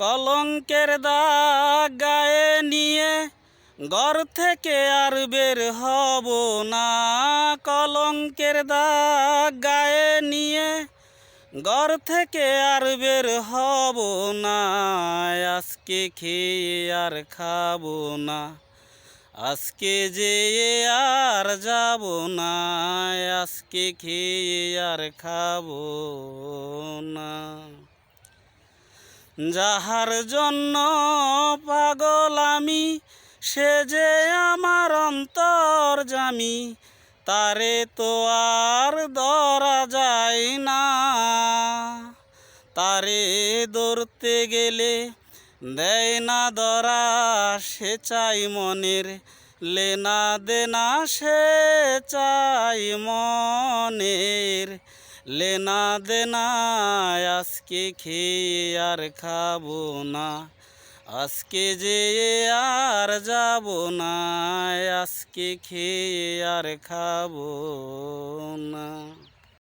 কলঙ্কের দাগ গায়ে নিয়ে ঘর থেকে আর বের হব না। কলঙ্কের দাগ গায়ে নিয়ে ঘর থেকে আর বের হব না। আজকে খেয়ে আর খাবো না, আজকে যেয়ে আর যাব না। আজকে খেয়ে আর খাবো না। যাহার জন্য পাগল আমি, সে যে আমার অন্তর্যামী, তারে তো আর ধরা যায় না। তারে ধরতে গেলে দেয় না ধরা, সে চাই মনের লেনা দেনা, সে চাই মনের লেনা দেনা। আজকে খেয়ে আর খাবো না, আজকে যেয়ে আর যাব না। আজকে খেয়ে আর খাবো না।